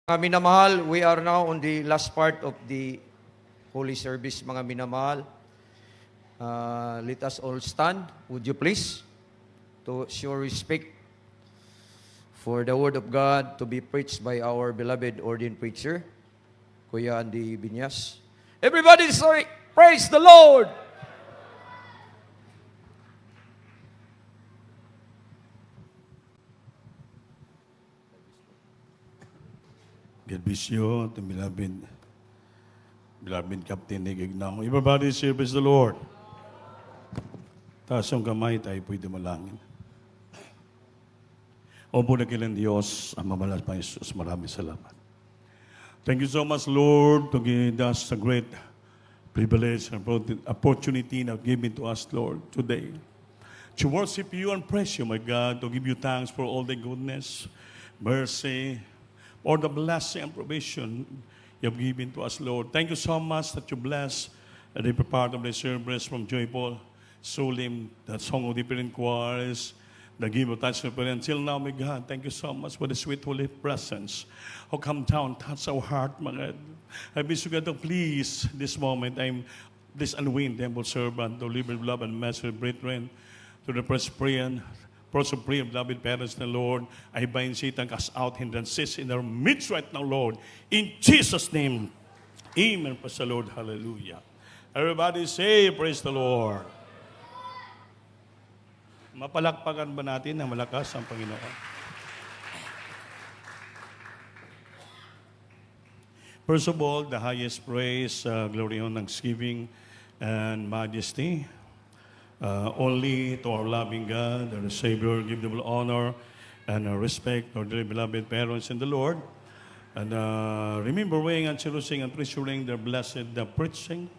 Mga minamahal, we are now on the last part of the Holy Service, mga minamahal. Let us all stand, would you please, to show respect for the Word of God to be preached by our beloved ordained preacher, Kuya Andy Binyas. Everybody say, praise the Lord! God bless you, the beloved Captain Nigignang. Everybody say, praise the Lord. Taas yung kamay, tayo po'y dumalangin. Opo na kilang Diyos, ang mamalas pa Jesus, maraming salamat. Thank you so much, Lord, to give us a great privilege and opportunity now given to us, Lord, today. To worship you and praise you, my God, to give you thanks for all the goodness, mercy, or the blessing and provision you have given to us, Lord. Thank you so much that you bless every part of the service from joyful, solemn, the song of different choirs, the give of touch of prayer. Until now, my God, thank you so much for the sweet holy presence who come down, touch our heart, my God. I wish you, God, to please this moment. I'm this unwilling temple servant, to live in love and mercy, brethren, to the first prayer, beloved parents, the Lord, I bind Satan, cast out hindrances in our midst right now, Lord. In Jesus' name, amen. Praise the Lord, hallelujah. Everybody say, praise the Lord. Mapalakpakan ba natin na malakas ang Panginoon? First of all, the highest praise, glory, and thanksgiving, and majesty, only to our loving God, our Savior, give the honor and respect to our dearly beloved parents in the Lord. And remembering and cherishing and treasuring their blessed preaching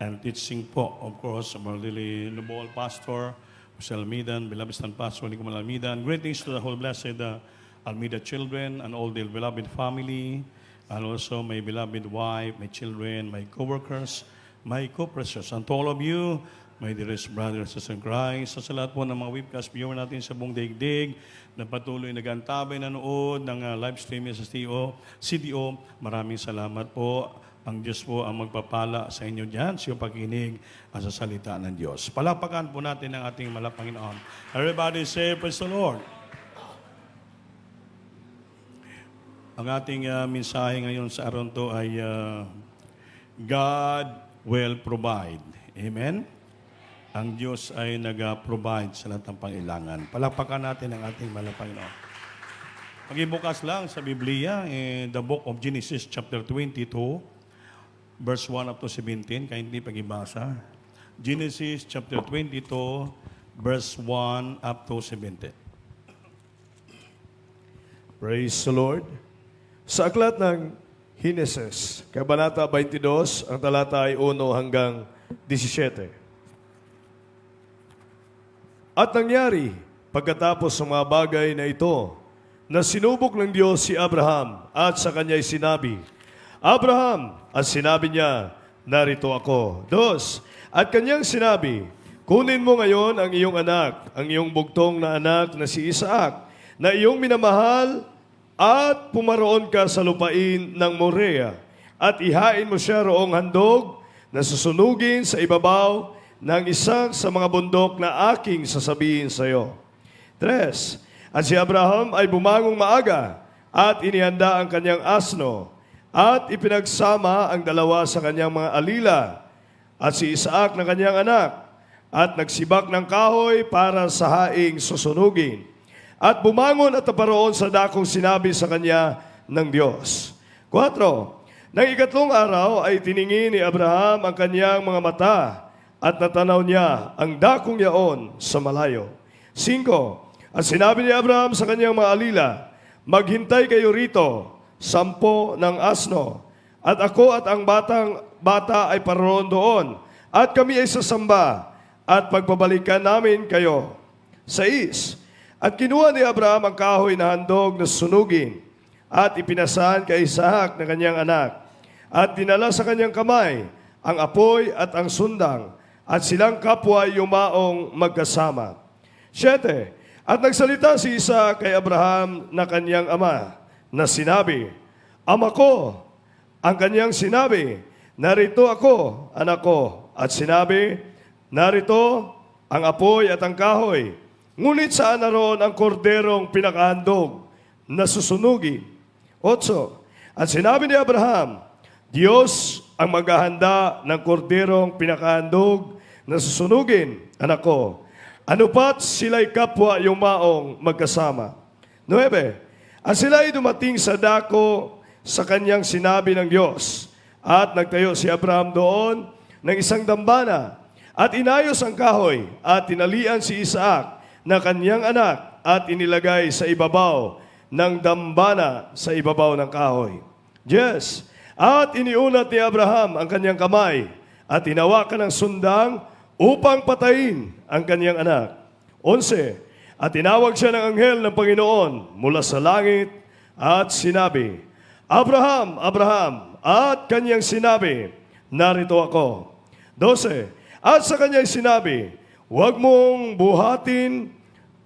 and teaching po, of course, of our really noble pastor, Jose Almeida, beloved stand pastor, Nicomal Almeida, and greetings to the whole blessed Almeida children and all their beloved family, and also my beloved wife, my children, my co-workers, my co-pressures, and to all of you, my dearest brothers and sisters in Christ, sa lahat po ng mga webcast viewer natin sa buong daigdig, na patuloy nag-antabay, nanood ng live streaming sa CDO, maraming salamat po. Ang Diyos po ang magpapala sa inyo dyan sa iyong pakinig sa salita ng Diyos. Palapakan po natin ang ating Panginoon. Everybody say, praise the Lord. Ang ating mensahe ngayon sa araw to ay God will provide. Amen? Ang Diyos ay nag-provide sa lahat ng pangailangan. Palapakan natin ang ating Panginoon. Mag-ibukas lang sa Biblia, in the book of Genesis chapter 22, verse 1 up to 17, kaya hindi pag-ibasa. Genesis chapter 22, verse 1 up to 17. Praise the Lord. Sa aklat ng Genesis, Kabanata 22, ang talata ay 1 hanggang 17. At nangyari, pagkatapos ng mga bagay na ito, na sinubok ng Diyos si Abraham at sa kanya'y sinabi, Abraham, at sinabi niya, narito ako. 2, at kanyang sinabi, kunin mo ngayon ang iyong anak, ang iyong bugtong na anak na si Isaac, na iyong minamahal, at pumaroon ka sa lupain ng Morea, at ihain mo siya roong handog na susunugin sa ibabaw ng isang sa mga bundok na aking sasabihin sa iyo. 3, at si Abraham ay bumangong maaga at inihanda ang kanyang asno at ipinagsama ang dalawa sa kanyang mga alila at si Isaac na kanyang anak at nagsibak ng kahoy para sa haing susunugin. At bumangon at naparoon sa dakong sinabi sa kanya ng Diyos. 4, nang ikatlong araw ay tiningin ni Abraham ang kanyang mga mata at natanaw niya ang dakong yaon sa malayo. 5, at sinabi ni Abraham sa kanyang mga alila, maghintay kayo rito, 10 ng asno, at ako at ang bata ay paroon doon, at kami ay sasamba, at pagpabalikan namin kayo. 6, at kinuha ni Abraham ang kahoy na handog na sunugin, at ipinasahan kay Isaac na kanyang anak, at dinala sa kanyang kamay ang apoy at ang sundang, at silang kapwa yumaong magkasama. 7, at nagsalita si Isaac kay Abraham na kanyang ama, na sinabi, Ama ko, ang kanyang sinabi, narito ako, anak ko. At sinabi, narito ang apoy at ang kahoy. Ngunit saan naroon ang korderong pinakahandog na susunugin? 8. At sinabi ni Abraham, Diyos ang maghahanda ng korderong pinakahandog na susunugin, anak ko. Ano pat sila'y kapwa yumaong magkasama. 9. At sila'y dumating sa dako sa kanyang sinabi ng Diyos. At nagtayo si Abraham doon ng isang dambana. At inayos ang kahoy at tinalian si Isaac na kanyang anak at inilagay sa ibabaw ng dambana sa ibabaw ng kahoy. Yes. At iniunat ni Abraham ang kanyang kamay at hinawakan ng sundang upang patayin ang kanyang anak. 11. At tinawag siya ng anghel ng Panginoon mula sa langit at sinabi, Abraham, Abraham, at kanyang sinabi, narito ako. 12. At sa kanyang sinabi, huwag mong buhatin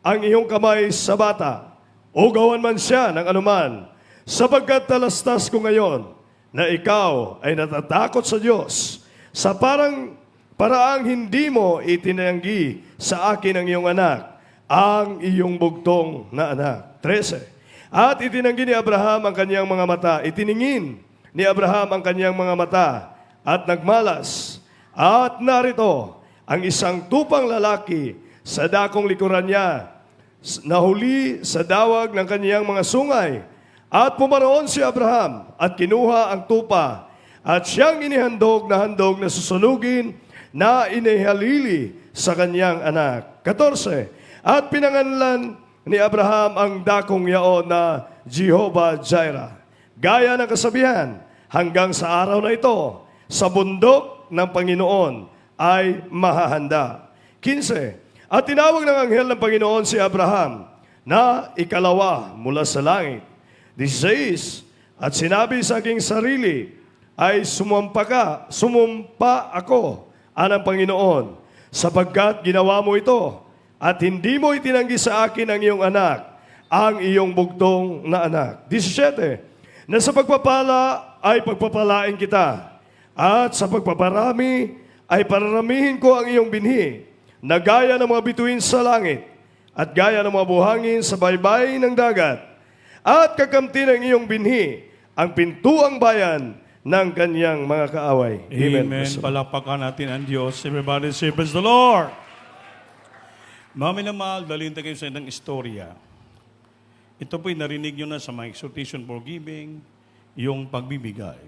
ang iyong kamay sa bata, o gawan man siya ng anuman, sapagkat talastas ko ngayon na ikaw ay natatakot sa Diyos sa paraang hindi mo itinanggi sa akin ang iyong anak, ang iyong bugtong na anak. 13. At itinanggi ni Abraham ang kanyang mga mata. Itiningin ni Abraham ang kanyang mga mata at nagmalas. At narito ang isang tupang lalaki sa dakong likuran niya, nahuli sa dawag ng kanyang mga sungay. At pumaroon si Abraham at kinuha ang tupa at siyang inihandog na susunugin na inihalili sa kanyang anak. 14. At pinanganlan ni Abraham ang dakong yaon na Jehovah Jireh. Gaya ng kasabihan, hanggang sa araw na ito, sa bundok ng Panginoon ay mahahanda. 15. At tinawag ng anghel ng Panginoon si Abraham na ikalawa mula sa langit. 16. At sinabi sa aking sarili, ay sumumpa ako, anang Panginoon, sapagkat ginawa mo ito, at hindi mo itinanggi sa akin ang iyong anak, ang iyong bugtong na anak. 17. Na sa pagpapala ay pagpapalain kita, at sa pagpaparami ay pararamihin ko ang iyong binhi, na gaya ng mga bituin sa langit, at gaya ng mga buhangin sa baybay ng dagat, at kakamti ng iyong binhi ang pintuang bayan ng kanyang mga kaaway. Amen. Palakpakan natin ang Diyos. Everybody say, praise the Lord. Mga minamahal, dalhin tayo sa isang istorya. Ito po'y narinig nyo na sa mga exhortation for giving, yung pagbibigay.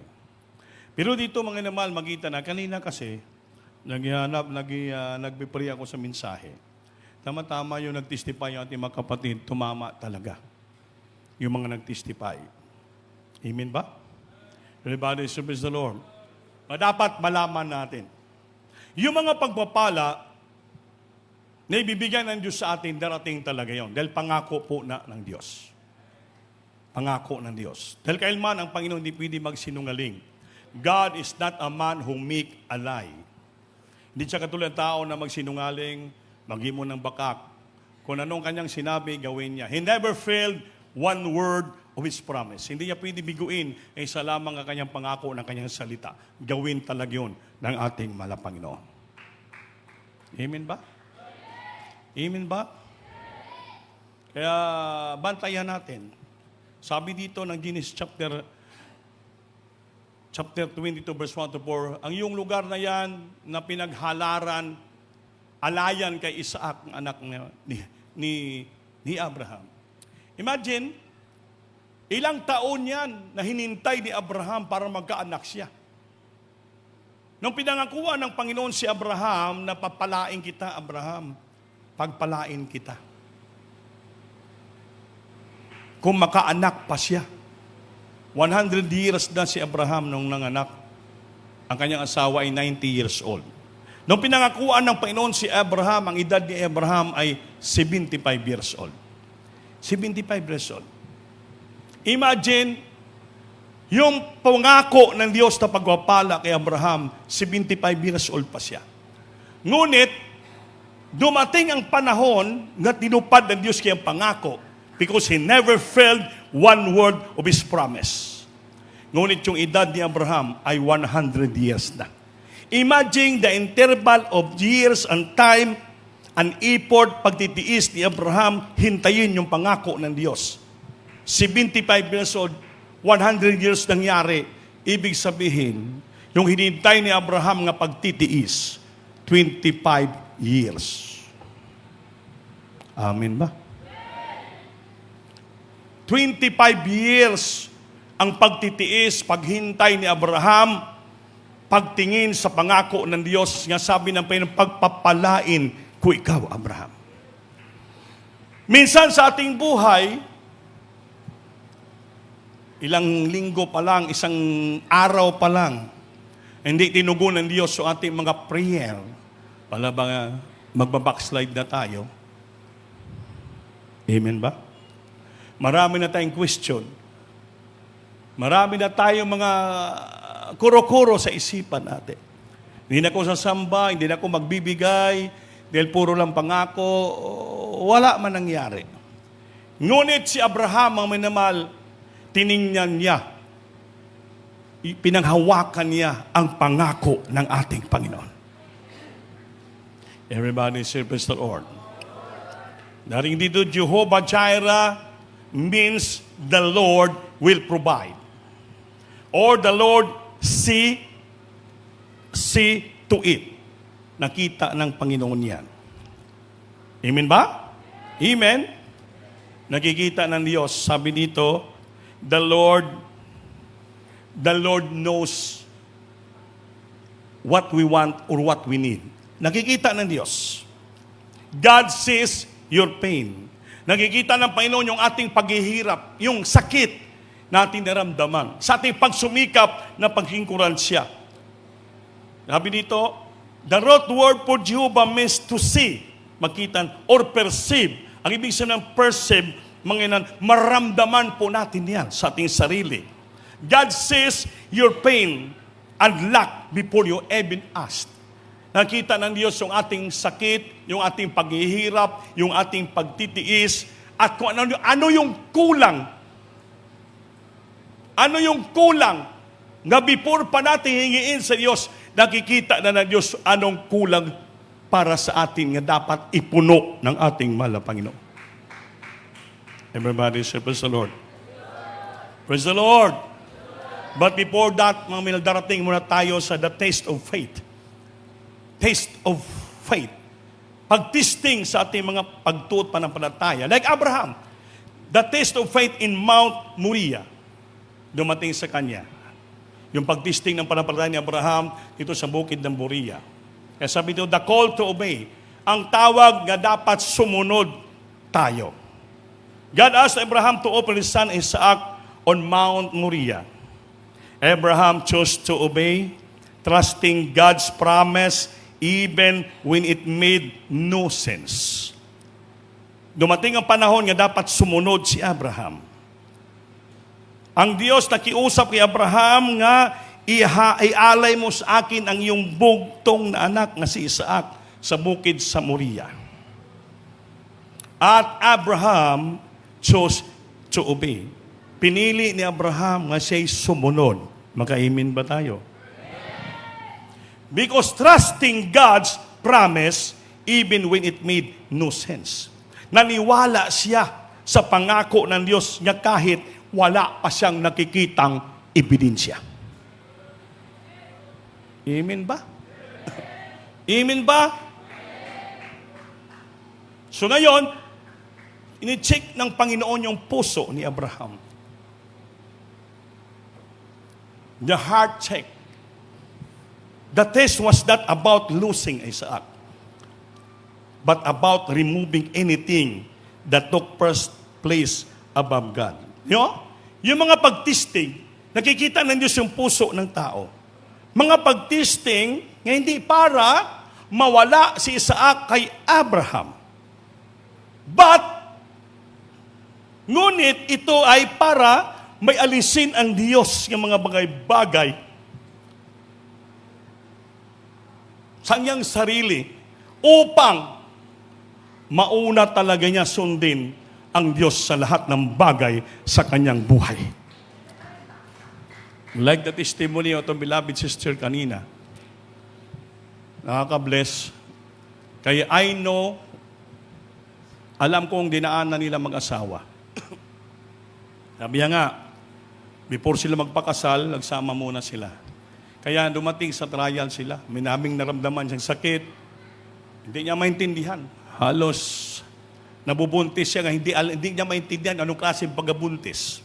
Pero dito mga minamahal, makita na, kanina kasi, nagpipray ako sa mensahe. Tama-tama yung nag-testify yung ating mga kapatid, tumama talaga. Yung mga nag-testify. Amen ba? Everybody say, praise the Lord. Dapat malaman natin. Yung mga pagpapala na ibibigyan ng Diyos sa atin, darating talaga yon. Dahil pangako po na ng Diyos. Pangako ng Diyos. Dahil kailman ang Panginoon hindi pwede magsinungaling. God is not a man who make a lie. Hindi siya katulad ng tao na magsinungaling, maghimo ng bakak. Kung anong kanyang sinabi, gawin niya. He never failed one word of His promise. Hindi niya pwede biguin, isa lamang ang kanyang pangako ng kanyang salita. Gawin talaga yun ng ating mahal na Panginoon. Amen ba? Amen ba? Kaya bantayan natin. Sabi dito ng Genesis chapter 22 verse 1 to 4, ang iyong lugar na yan na pinaghalaran, alayan kay Isaac, ang anak ni Abraham. Imagine, ilang taon yan na hinintay ni Abraham para magkaanak siya. Nung pinangakuan ng Panginoon si Abraham, na papalain kita, Abraham, pagpalain kita. Kung makaanak pa siya. 100 years na si Abraham nung nanganak. Ang kanyang asawa ay 90 years old. Nung pinangakuan ng Panginoon si Abraham, ang edad ni Abraham ay 75 years old. 75 years old. Imagine, yung pangako ng Diyos na pagpapala kay Abraham, 75 years old pa siya. Ngunit, dumating ang panahon na tinupad ng Diyos kayang pangako because He never failed one word of His promise. Ngunit yung edad ni Abraham ay 100 years na. Imagine the interval of years and time and effort pagtitiis ni Abraham, hintayin yung pangako ng Diyos. 75 years old, 100 years nangyari. Ibig sabihin, yung hinintay ni Abraham nga pagtitiis, 25 years. Amen ba? 25 years ang pagtitiis, paghintay ni Abraham, pagtingin sa pangako ng Diyos, nga sabi ng Panginoon, pagpapalain ko ikaw, Abraham. Minsan sa ating buhay, ilang linggo pa lang, isang araw pa lang, hindi tinugon ng Diyos sa ating mga prayer, pala ba magbabackslide na tayo? Amen ba? Marami na tayong question. Marami na tayong mga kuro-kuro sa isipan natin. Hindi na ako sasamba, hindi na ako magbibigay, dahil puro lang pangako, wala man nangyari. Ngunit si Abraham, ang minamahal, tiningnan niya, pinanghawakan niya ang pangako ng ating Panginoon. Everybody say, praise the Lord. Daring dito, Jehovah Jireh means the Lord will provide. Or the Lord see to it. Nakita ng Panginoon yan. Amen ba? Amen? Nakikita ng Diyos. Sabi dito, the Lord knows what we want or what we need. Nakikita ng Diyos. God sees your pain. Nakikita ng Panginoon yung ating paghihirap, yung sakit natin naramdaman, sa ating pagsumikap na paghingkuran siya. Sabi dito, the root word for Jehovah means to see, makita, or perceive. Ang ibig sabihin ng perceive, maramdaman po natin yan sa ating sarili. God sees your pain and lack before you even asked. Nakita ng Diyos yung ating sakit, yung ating paghihirap, yung ating pagtitiis, at kung ano yung kulang. Ano yung kulang na before pa natin hingiin sa Diyos, nakikita na ng Diyos anong kulang para sa atin nga dapat ipuno ng ating mahal na Panginoon. Everybody say, praise the Lord. Praise the Lord. But before that, mga minal, darating muna tayo sa the taste of faith. Taste of faith. Pagtisting sa ating mga pagtuot pananampalataya. Like Abraham, the taste of faith in Mount Moriah. Dumating sa kanya. Yung pagtisting ng pananampalataya ni Abraham dito sa bukid ng Moriah. Kaya sabi dito, the call to obey. Ang tawag na dapat sumunod tayo. God asked Abraham to offer his son Isaac on Mount Moriah. Abraham chose to obey, trusting God's promise even when it made no sense. Dumating ang panahon nga dapat sumunod si Abraham. Ang Diyos nakiusap kay Abraham nga ialay mo sa akin ang iyong bugtong na anak na si Isaac sa bukid sa Moriah. At Abraham chose to obey. Pinili ni Abraham nga siya'y sumunod. Makaimin ba tayo? Because trusting God's promise even when it made no sense. Naniwala siya sa pangako ng Diyos niya kahit wala pa siyang nakikitang ebidensya. Amen ba? Amen ba? So ngayon, ini-check ng Panginoon yung puso ni Abraham. The heart check. The test was not about losing Isaac, but about removing anything that took first place above God. Yung mga pagtisting, nakikita ng Diyos yung puso ng tao. Mga pagtisting nga hindi para mawala si Isaac kay Abraham. But, ngunit ito ay para may alisin ang Diyos ng mga bagay-bagay sa kanyang sarili upang mauna talaga niya sundin ang Diyos sa lahat ng bagay sa kanyang buhay. Like the testimony of the beloved sister kanina, nakaka-bless. Kaya I know, alam kong dinaanan nila mag-asawa. Sabi niya nga, before sila magpakasal, nagsama muna sila. Kaya dumating sa trial sila, may naming naramdaman siyang sakit, hindi niya maintindihan. Halos nabubuntis siya, hindi niya maintindihan anong klaseng pagabuntis.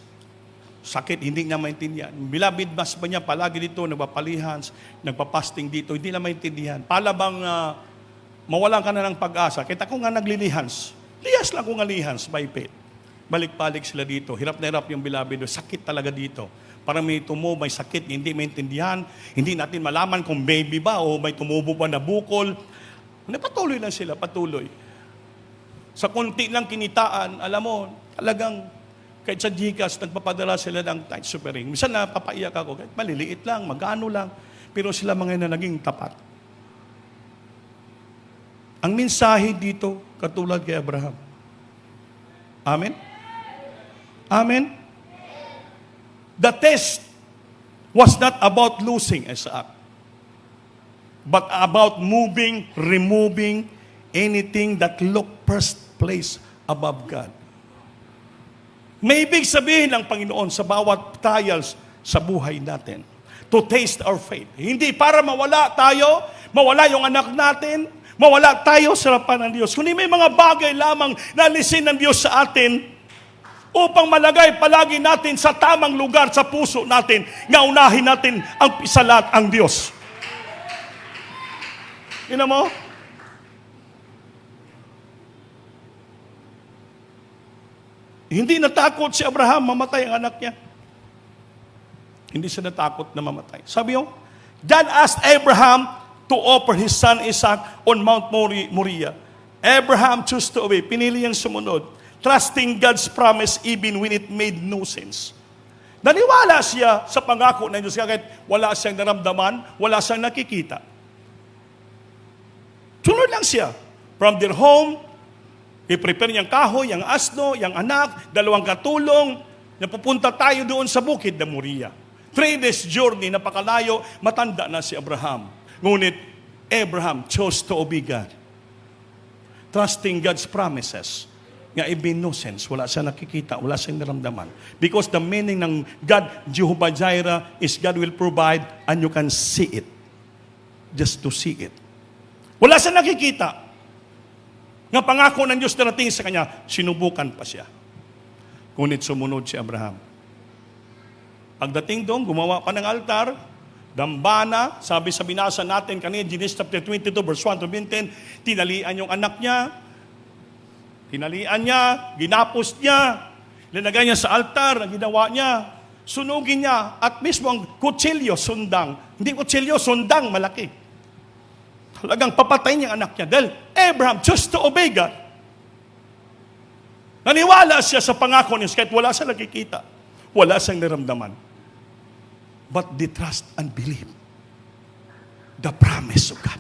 Sakit, hindi niya maintindihan. Beloved, mas ba niya palagi dito, nagpapalihan, nagpapasting dito, hindi na maintindihan. Pala bang mawalan ka na ng pag-asa? Kita ko nga naglilihans. Lihas lang ko nga lihans by faith. Balik-balik sila dito. Hirap na hirap yung beloved. Sakit talaga dito. Para may tumubo, may sakit, hindi maintindihan. Hindi natin malaman kung baby ba o may tumubo pa na bukol. Patuloy lang sila, patuloy. Sa konti lang kinitaan, alam mo, talagang kahit sa Gcash, nagpapadala sila ng tithe offering. Minsan napapaiyak ako, kahit maliliit lang, magano lang. Pero sila mga na naging tapat. Ang mensahe dito, katulad kay Abraham. Amen? Amen? The test was not about losing Isaac, but about moving, removing anything that looked first place above God. May ibig sabihin ng Panginoon sa bawat trials sa buhay natin. To taste our faith. Hindi para mawala tayo, mawala yung anak natin, mawala tayo sa harapan ng Diyos. Kundi may mga bagay lamang na alisin ng Diyos sa atin upang malagay palagi natin sa tamang lugar sa puso natin, nga unahin natin ang isalat ang Diyos. Tingnan mo? Hindi natakot si Abraham mamatay ang anak niya. Hindi siya natakot na mamatay. Sabi niyo, God asked Abraham to offer his son Isaac on Mount Moriah. Abraham chose to obey. Pinili niyang sumunod. Trusting God's promise even when it made no sense. Naniwala siya sa pangako ng Diyos kahit wala siyang naramdaman, wala siyang nakikita. Sunod lang siya. From their home, i-prepare niyang kahoy, yung asno, yung anak, 2 katulong, napupunta tayo doon sa bukid na Moriah. 3 days journey, napakalayo, matanda na si Abraham. Ngunit, Abraham chose to obey God. Trusting God's promises. Nga even no sense, wala siya nakikita, wala siyang naramdaman. Because the meaning ng God, Jehovah Jireh, is God will provide and you can see it. Just to see it. Wala siya nakikita. Nga pangako ng Diyos darating sa kanya, sinubukan pa siya. Ngunit sumunod si Abraham. Pagdating doon, gumawa pa ng altar, dambana, sabi sa binasa natin kanina, Genesis chapter 22, verse 1 to 10, tinalian yung anak niya, ginapos niya, linagay niya sa altar, ang ginawa niya, sunugin niya, at mismo ang kutsilyo, sundang. Hindi kutsilyo, sundang, malaki. Talagang papatayin niya anak niya. Dahil Abraham chose to obey God. Naniwala siya sa pangako niya kahit wala siya nakikita. Wala siyang naramdaman. But they trust and believe the promise of God.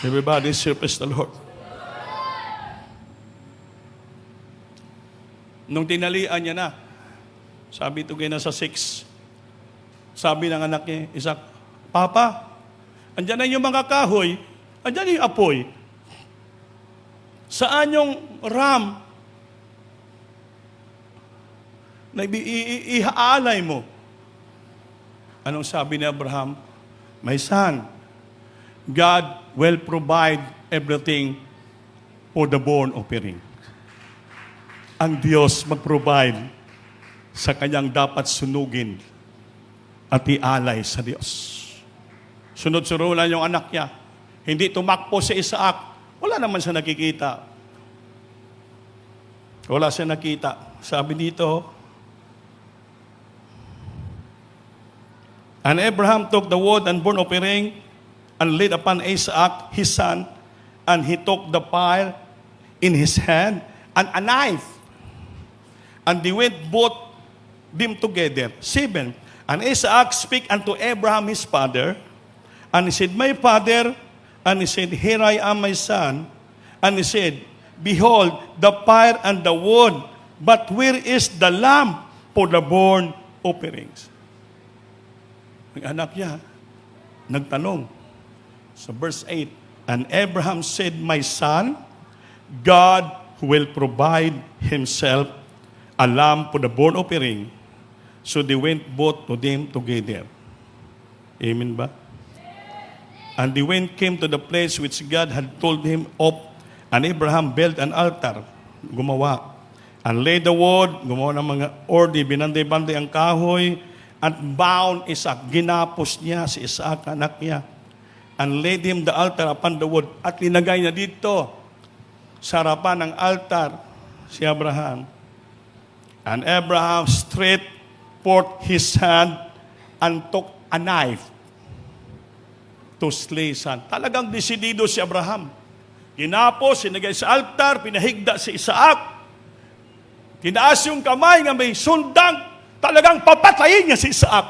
Everybody praise the Lord. Nung tinalian niya na, sabi ito na sa 6, sabi ng anak niya, Isaac, Papa, andyan na yung mga kahoy, andyan yung apoy. Saan yung ram na ihaalay mo? Anong sabi ni Abraham? My son, God will provide everything for the burnt offering. Ang Diyos mag-provide sa kanyang dapat sunugin at ialay sa Diyos. Sunod-surulan yung anak niya. Hindi tumakbo si Isaac. Wala naman siya nakikita. Wala siya nakita. Sabi dito, and Abraham took the wood and burnt offering and laid upon Isaac, his son, and he took the fire in his hand and a knife. And they went both them together. 7. And Isaac spake unto Abraham his father, and he said, My father, and he said, Here I am, my son. And he said, Behold, the fire and the wood, but where is the lamb for the burnt offerings? Ang anak niya, nagtanong sa verse 8, and Abraham said, my son, God will provide himself a lamb for the burnt offering. So they went both to them together. Amen ba? And they came to the place which God had told him of, and Abraham built an altar, gumawa, and laid the wood, gumawa ng mga ordi, binanday-banday ang kahoy, at bound Isaac, ginapos niya si Isaac, anak niya, and laid him the altar upon the wood, at linagay niya dito, sa harapan ng altar, si Abraham. And Abraham stretched forth his hand and took a knife to slay son. Talagang desidido si Abraham. Ginapos, sinagay sa altar, pinahigda si Isaac. Tinaas yung kamay nga may sundang, talagang papatayin niya si Isaac.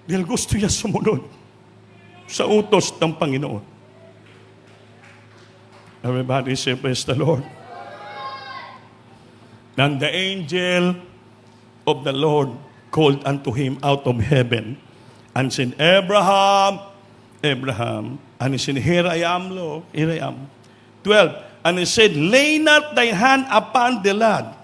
Dahil gusto niya sumunod sa utos ng Panginoon. Everybody say, praise the Lord. And the angel of the Lord called unto him out of heaven and said, Abraham, Abraham. And he said, here I am, Lord, here I am. 12. And he said, lay not thy hand upon the lad,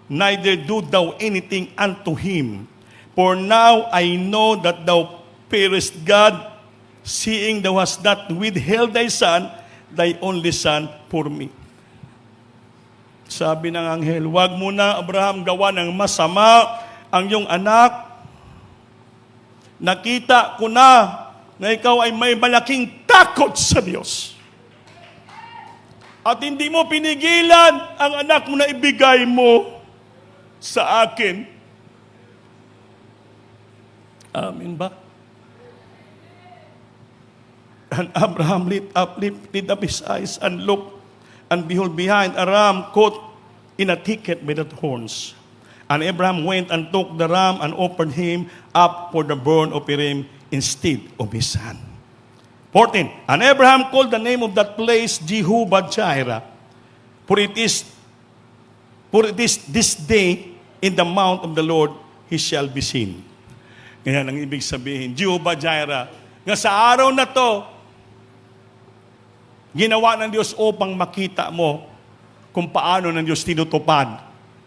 neither do thou anything unto him. For now I know that thou fearest God, seeing thou hast not withheld thy son, thy only son, for me. Sabi ng anghel, wag mo na, Abraham, gawa ng masama ang iyong anak. Nakita ko na ikaw ay may malaking takot sa Diyos. At hindi mo pinigilan ang anak mo na ibigay mo sa akin. Amen ba? And Abraham lifted up his eyes and looked, and behold, behind a ram caught in a thicket by the horns. And Abraham went and took the ram and offered him up for the burnt offering instead of his son. 14. And Abraham called the name of that place Jehovah-Jireh, for it is this day in the mount of the Lord he shall be seen. Ngayon ang ibig sabihin, Jehovah-Jireh, nga sa araw na to, ginawa ng Diyos upang makita mo kung paano ng Diyos tinutupad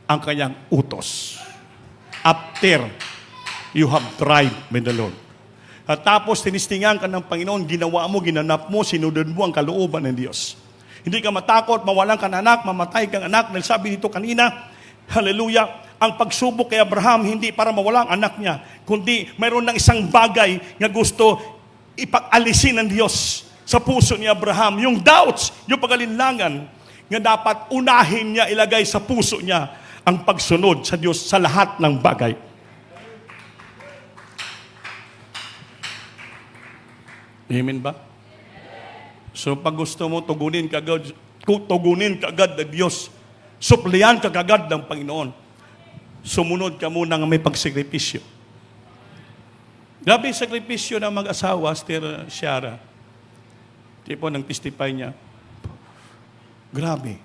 ang kanyang utos. After you have tried with the Lord. At tapos tinistingan ka ng Panginoon, ginawa mo, ginanap mo, sinunod mo ang kalooban ng Diyos. Hindi ka matakot, mawalan ka ng anak, mamatay kang anak. Dahil sabi dito kanina, hallelujah, ang pagsubok kay Abraham, hindi para mawala ang anak niya, kundi mayroon ng isang bagay na gusto ipag-alisin ng Diyos sa puso ni Abraham. Yung doubts, yung pag-alinlangan, nga dapat unahin niya, ilagay sa puso niya ang pagsunod sa Diyos sa lahat ng bagay. Amen ba? So pag gusto mo tugunin kagad ng Diyos, suplihan ka kagad ng Panginoon, sumunod ka muna ng may pagsakripisyo. Grabe yung sakripisyo ng mag-asawa, Sister Shara. Tipo nang testify niya. Grabe.